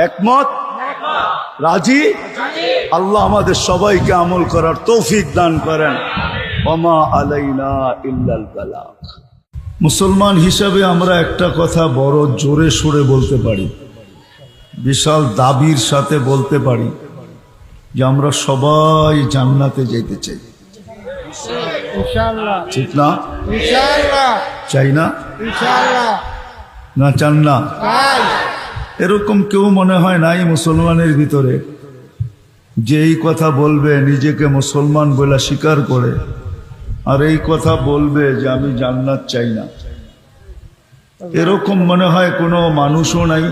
একমত, রাজি? আল্লাহ আমাদের সবাইকে আমল করার তৌফিক দান করেন। ওমা আলাইনা ইল্লাল বালাগ। মুসলমান হিসাবে আমরা একটা কথা বড় জোরে সুরে বলতে পারি, বিশাল দাবির সাথে বলতে পারি যে আমরা সবাই জান্নাতে যেতে চাই। ইনশাআল্লাহ। ঠিক না? ইনশাআল্লাহ। চাই না? ইনশাআল্লাহ। না চান না? তাই এরকম কেউ মনে হয় নাই মুসলমানের ভিতরে যে এই কথা বলবে, নিজেকে মুসলমান বলে স্বীকার করে, আর এই কথা বলবে যে আমি জান্নাত চাই না। এরকম মনে হয় কোনো মানুষও নাই,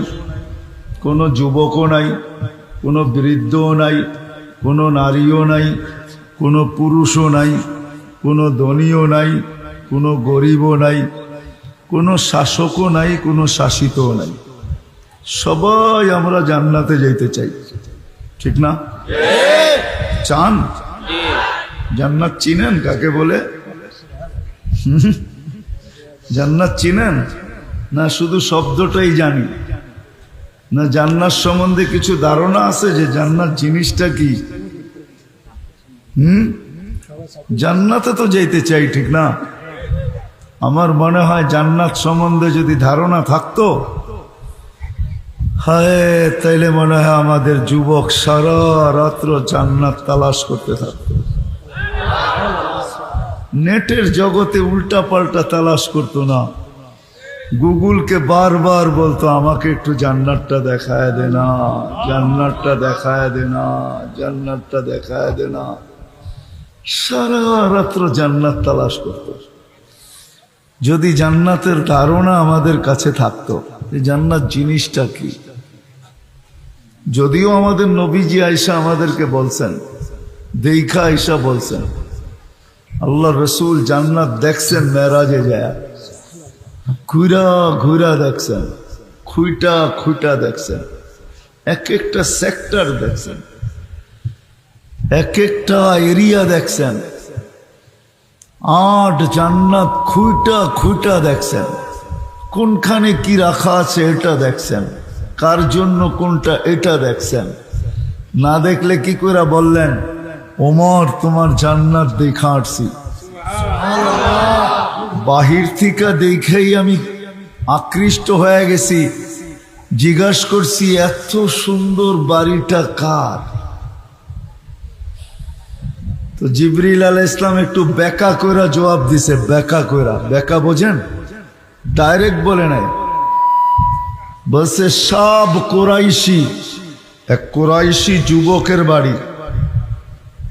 কোনো যুবকও নাই, কোনো বৃদ্ধও নাই, কোনো নারীও নাই, কোনো পুরুষও নাই, কোনো ধনীও নাই, কোনো গরিবও নাই, কোনো শাসকও নাই, কোনো শাসিতও নাই। সবাই আমরা জান্নাতে যাইতে চাই, ঠিক না? চান? জান্নাত চিনেন কাকে বলে? জান্নাত চিনেন না শুধু শব্দটাই জানি? না জান্নাত সম্বন্ধে কিছু ধারণা আছে যে জান্নাত জিনিসটা কি? জান্নাতে তো যাইতে চাই, ঠিক না? আমার মনে হয় জান্নাত সম্বন্ধে যদি ধারণা থাকতো, হায় তাইলে মনে হয় আমাদের যুবক সারা রাত্র জান্নাত তালাশ করতে থাকতো। নেটের জগতে উল্টা পাল্টা তালাশ করতো না, গুগলকে বারবার বলতো আমাকে একটু জান্নাতটা দেখায় দে না, জান্নাতটা দেখায় দে না, জান্নাতটা দেখায় দে না। সারা রাত্র জান্নাত তালাশ করতো। যদি জান্নাতের ধারণা আমাদের কাছে থাকতো যে জান্নাত জিনিসটা কি, যদিও আমাদের নবীজি আয়েশা আমাদেরকে বলছেন, দেখা আয়েশা বলছেন আল্লাহ রসুল জান্নাত দেখছেন মেরাজে যায়, ঘুরা ঘুরা দেখছেন, খুইটা খুইটা দেখছেন, এক একটা সেক্টর দেখছেন, এক একটা এরিয়া দেখছেন, 8 জান্নাত খুইটা খুইটা দেখছেন, কোনখানে কি রাখা আছে এটা দেখছেন, কার জন্য কোনটা এটা দেখছেন। না দেখলে কি করে বললেন ওমর তোমার জান্নাত দেখা আসছি? বাহির থেকে দেখেই আমি আকৃষ্ট হয়ে গেছি, জিজ্ঞাসা করছি এত সুন্দর বাড়িটা কার? তো জিবরিল আলাইহিস সালাম একটু বেকা কইরা জবাব দিছে, বেকা কইরা। বেকা বোঝেন? ডাইরেক্ট বলে নাই, বলছে সব কোরাইশি, এক কোরাইশি যুবকের বাড়ি।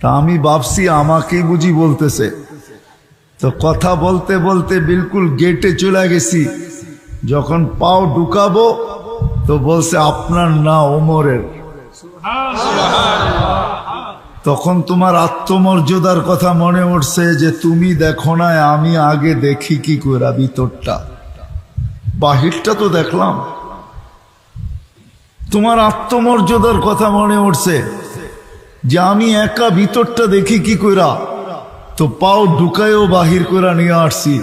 তা আমি ভাবছি আমাকেই বুঝি বলতেছে। তো কথা বলতে বলতে বিলকুল গেটে চলে গেছি, যখন পাও ঢুকাবো তো বলছে আপনার না ওমরের। তখন তোমার আত্মমর্যাদার কথা মনে উঠছে যে তুমি দেখো না, আমি আগে দেখি কি করে ভিতরটা, বাহিরটা তো দেখলাম। তোমার আত্মমর্যাদার কথা মনে উঠছে যে আমি একা ভিতরটা দেখি কি কইরা, তো পাও ঢুকায়ও বাহির করে নিয়ে আসছি।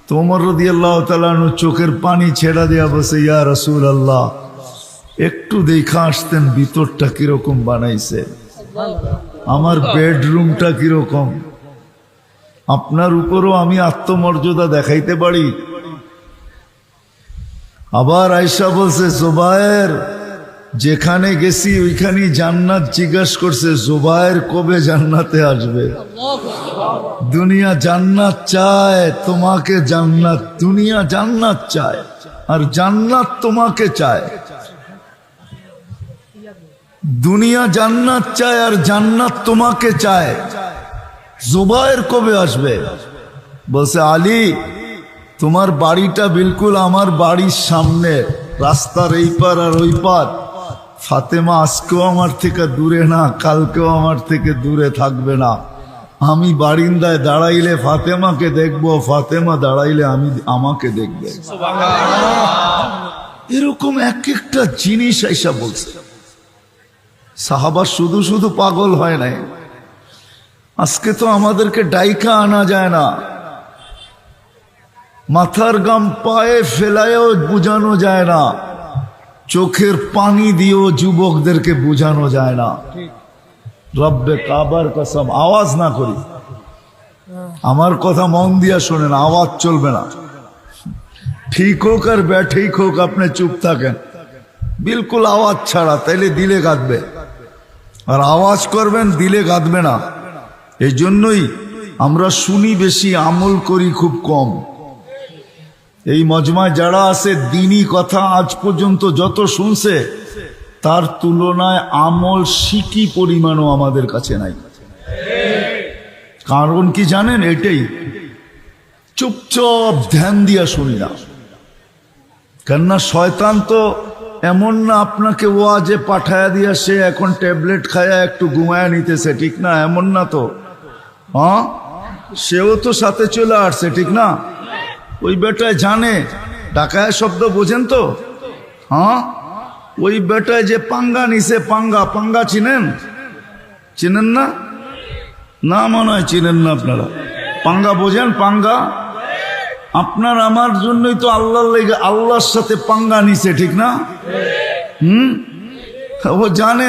তো ওমর রাদিয়াল্লাহু তাআলা আনহু চোখের পানি ছেড়া দেয়া বসে, ইয়া রাসূলুল্লাহ একটু দেখা আসতেন ভিতরটা কিরকম বানাইছে, আমার বেডরুমটা কিরকম, আপনার উপরও আমি আত্মমর্যাদা দেখাইতে পারি। আবার আয়েশা বলছে জুবায়ের যেখানে গেছি ওইখানে জান্নাত জিজ্ঞাস করছে, জুবায়ের কবে জান্নাতে আসবে? দুনিয়া জান্নাত চায়, তোমাকে জান্নাত, দুনিয়া জান্নাত চায় আর জান্নাত তোমাকে চায়। দুনিয়া জান্নাত চায় আর জান্নাত তোমাকে চায়, জুবায়ের কবে আসবে? বলছে আলী তোমার বাড়িটা বিলকুল আমার বাড়ির সামনে, রাস্তার এই পার আর ওই পার। ফাতেমা আজকেও আমার থেকে দূরে না, কালকেও আমার থেকে দূরে থাকবে না। আমি বারিন্দায় দাঁড়াইলে ফাতেমাকে দেখবো, ফাতেমা দাঁড়াইলে আমাকে দেখবে। এরকম এক একটা জিনিস আয়েশা বলছে। সাহাবা শুধু শুধু পাগল হয় নাই, আজকে তো আমাদেরকে ডাইকা আনা যায় না, মাথার গাম পায়ে ফেলায়ও বুঝানো যায় না চোখের পানি দিয়েও যুবকদেরকে বোঝানো যায় না। রব্বে কাবার কসম, আওয়াজ না করি, আমার কথা মন দিয়া শোনেন, আওয়াজ চলবে না। ঠিক হোক আর ব্যাঠিক হোক, আপনি চুপ থাকেন, বিলকুল আওয়াজ ছাড়া, তাইলে দিলে গাঁদবে। আর আওয়াজ করবেন, দিলে গাঁদবে না। এই জন্যই আমরা শুনি বেশি, আমল করি খুব কম। এই মজমায় যারা আছে দ্বীনি কথা আজ পর্যন্ত যত শুনছে, তার তুলনায় আমল শিকি পরিমাণও আমাদের কাছে নাই। কারণ কি জানেন? এটাই, চুপচাপ ধ্যান দিয়া শুনি না। কেননা শয়তান তো এমন না আপনাকে ওয়াজে পাঠায়া দিয়া সে এখন ট্যাবলেট খায়া একটু ঘুমায়া নিতেছে, ঠিক না? এমন না তো, হ্যাঁ, সেও তো সাথে চলে আসছে, ঠিক না? ওই বেটায় জানে, ডাকায় শব্দ বোঝেন তো, হ্যাঁ, ওই বেটায় যে পাঙ্গা নিছে, পাঙ্গা, পাঙ্গা চিনেন? চিনেন না? না মনে হয় চিনেন না আপনারা। পাঙ্গা বোঝেন? পাঙ্গা আপনার আমার জন্যই তো আল্লাহর লেগে আল্লাহর সাথে পাঙ্গা নিছে, ঠিক না? ও জানে